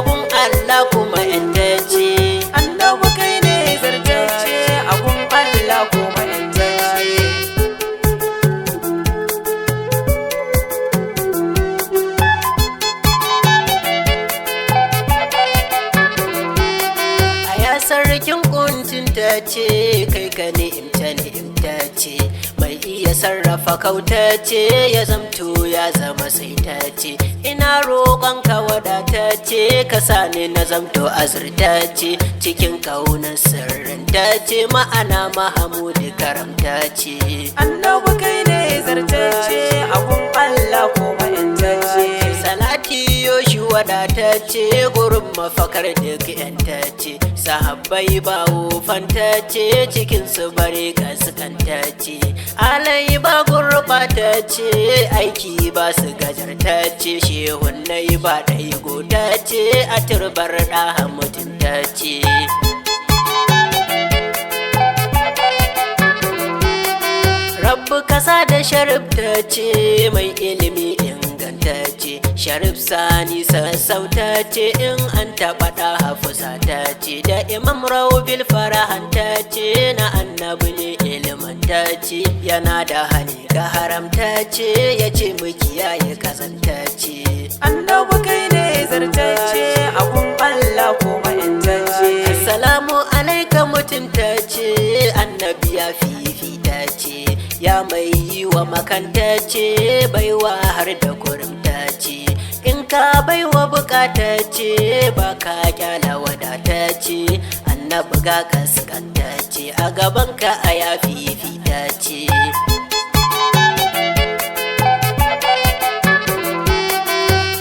agun Allah kuma yantacce. Annabi kai ne zartacce agun Allah kuma yantacce. Aya sarkin kuncin ta ce kai ka ni'imta ce, mai iya sarrafa kauta ce, ya zamto ya zama sai ta ce. Ina roƙon ka wadata ce, ka sani na zamto azurta ce, cikin kaunar sirrin ta ce, ma'ana Mahamudu karamta ce. Annabi kai ne zartacce agun Allah kuma yantacce. Salati yoshi wadatacce, gurin mafakar duk yantacce. Sahabbai bawo fantacce, cikin su bare gaskantacce. Alai ba gurɓatacce, aiki ba su gajartacce. Shehunnai ba ɗai gotace, a turbar ɗaha mutuntace. Rabbu kasa da Sharif ta ce, mai ilimi ingantacce. Sharif Sani sassauta ce, in an taɓa ɗa hafusa ta ce. Da Imam Raubil farahanta ce, na annabi ne ilimanta ce. Yana da hali ga haramta ce, ya ce mu kiyaye kazanta ce. Annabi kai ne zartacce agun Allah kuma yantacce. Assalamu alaika mutunta ce, annabi ya fifita ce. Ya mai yi wa makanta ce, baiwa har da kurumta ce. In ka baiwa bukata ce, ba ka kyala wadata ce. Annabi ga kaskanta ce, a gabanka a ya fifita ce.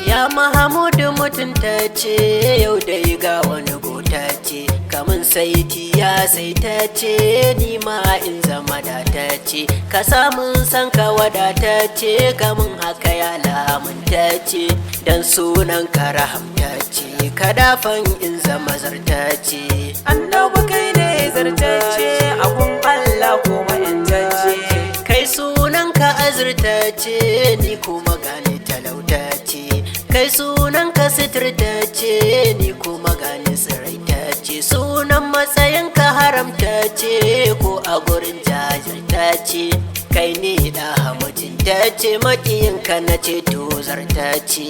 Ya Mahamudu mutunta ce, yau dai ga wani gota ce. Kamun saiti ya saita ce, ni ma in zama data ce. Ka samun san ka wadata ce, kamun haka ya lamunta ce. Dan sunan ka rahamta ce, ka dafan in zama zarta ce. Annabi kai ne zartacce agun Allah kuma yantacce. Kai sunan ka azurta ce, ni kuma gane talauta ce. Kai sunan ka sitirta ce, ni kuma gane tsiraita ce. Sunan matsayin ka haramta ce, ko a gurin jajirta ce. Kai ne da hamujinta ce, maƙiyinka na ce to zarta ce.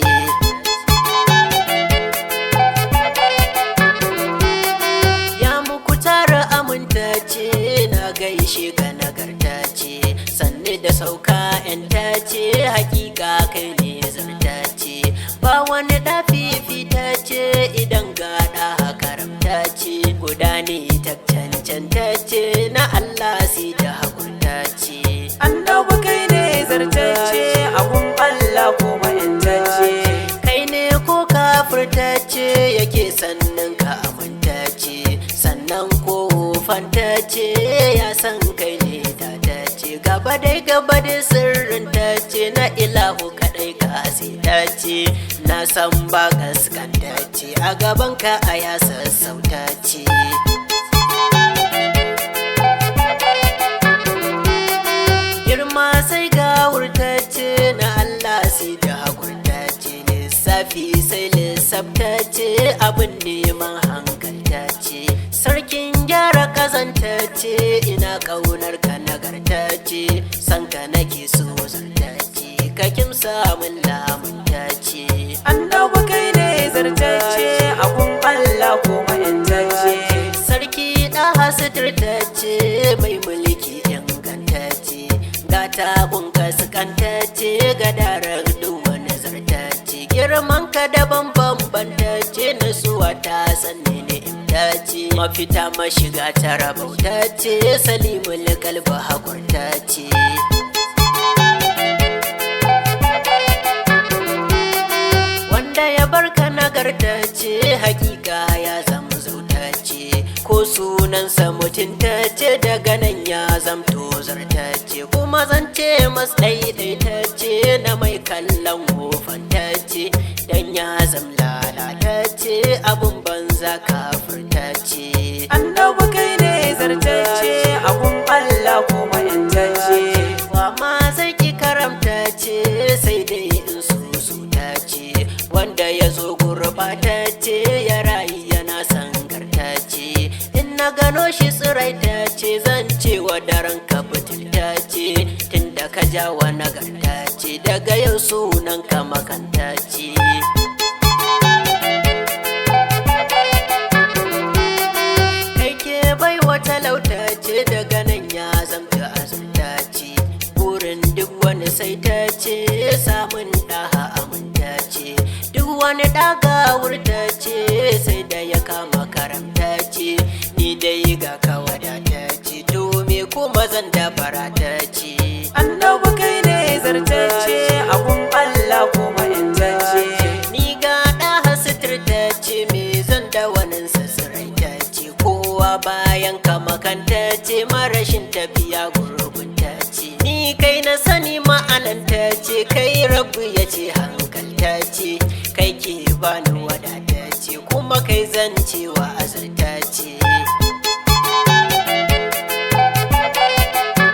Ya muku tara aminta ce, na gaishe ka nagarta ce. Sanne da sauka yanta ce, hakika kai ne zarta ce. Ba wani fifita ce, idan gaɗa karamta ce. Guda ne ta cancanta ce, na Allah si da hakunta ce. Annabi kai ne zartacce agun Allah kuma yantacce. Kai ne ko kafirta ce, yake sannan ka aminta ce. Sannan ko fanta ce, ya san kai ne data ce. Gaba dai sirrin ta ce, na ilahu kaɗai ka ta ce. Na san ba gaskanta ce, a gaban ka a ya sassauta ce. Girma sai ga wurta ce, na Allah sai da hakurta ce. Lissafi sai lissafta ce, abin neman hankalta ce. Sarkin gyara kazanta ce, ina ƙaunar ka nagarta ce. San ka nake so zarta ce, ka kimsa min lamunta ce. Annabi kai ne zartacce agun Allah kuma yantacce. Sarki ɗaha suturta ce, mai mulki inganta ce. Gata bunka sukanta ce, gadarar duwani zarta ce. Girman ka daban bambanta ce, nasuwa ta sanne ni'imta ce. Mafita mashiga ta rabauta ce, salimul kalba hakurta ce. Wanda ya barka nagarta ce, hakika ya zama zauta ce. Ko sunansa mutunta ce, daga nan ya zamto zarta ce. Kuma zance mas ɗaiɗaita ce, na mai kallon hofanta ce. Dan ya zam lalata ce, abun banza kafirta ce. Annabi kai ne zartacce agun Allah kuma yantacce. Wa ma zai ki karamta ce, sai dai in so ta ce. Wanda ya zo gurba gurɓatacce ya rayu yana sangartacce in na gano shi tsiraitacce zan ce wa daren ka butultacce tunda ka jawa nagartacce daga yau sunan ka makantacce kai ke bai wata lautace daga nan ya zamta azurtace burin duk wani sai ta ce samun ɗaha amintace duk wani ɗaga wurta ce sai da ya kama karamta ce ni dai ga ka wadata ce to me kuma zan da barata ce annabi kai ne zartacce abun Allah kuma intacce ni ga ɗaha suturta ce me zan da wanin sassaraita ce kowa bayan ka makanta ce marashin tafiya gurgunta ce ni kai na sani ma'ananta ce kai rabu ya ce hankalta ce kai ke bani wadata ce kuma kai zan cewa azurta ce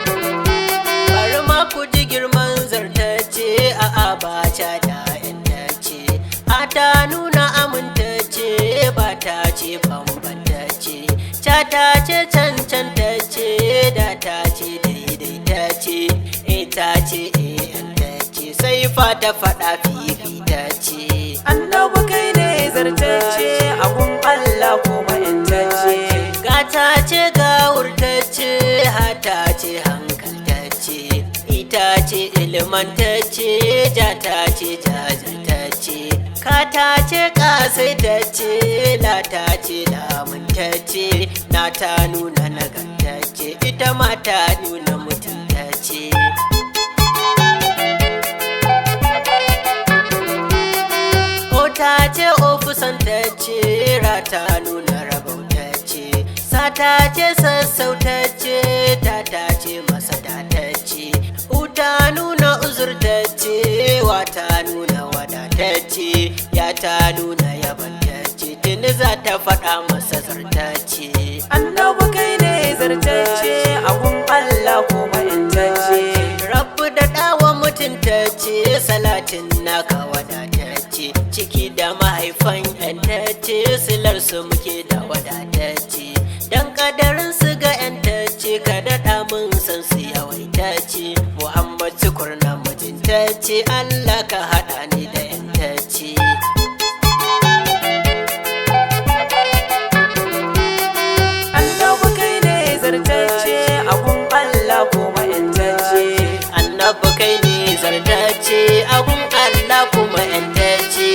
bari ma ku ji girman zarta ce a abaca da yanta ce a ta nuna aminta ce ba ta ce bambanta ce ca ta ce cancanta ce da ta ce daidaita ce ita ce yanta ce sai fata faɗa fifita ce annabi kai ne zartacce abun Allah kuma intacce gata ce ga wurtacce hata ce hankaltacce ita ce ilmantacce jata ce jajirtacce kata ce kasaitacce lata ce lamantacce na ta nuna nagartacce ita ma ta nuna mutuntacce ta ce ofisantacce rata nuna rabautacce sata ce sassautacce ta ce masadatacce uta nuna uzurtacce wata nuna wadatacce ya ta nuna yabantacce tuni za ta faɗa masa zartacce annabi kai ne zartacce abun Allah kuma intacce rabu da ɗawa mutuntacce salatin naka wadatacce ciki da mahaifan yantacce silar su muke da wadatacce dan kadarin su ga yantacce ka daɗa mun san su yawaitacce Muhammad sukur na mutuntacce Allah ka haɗa ni da yantacce annabi kai ne zartacce abun Allah kuma intacce annabi kai ne zartacce abun Allah kuma yantacce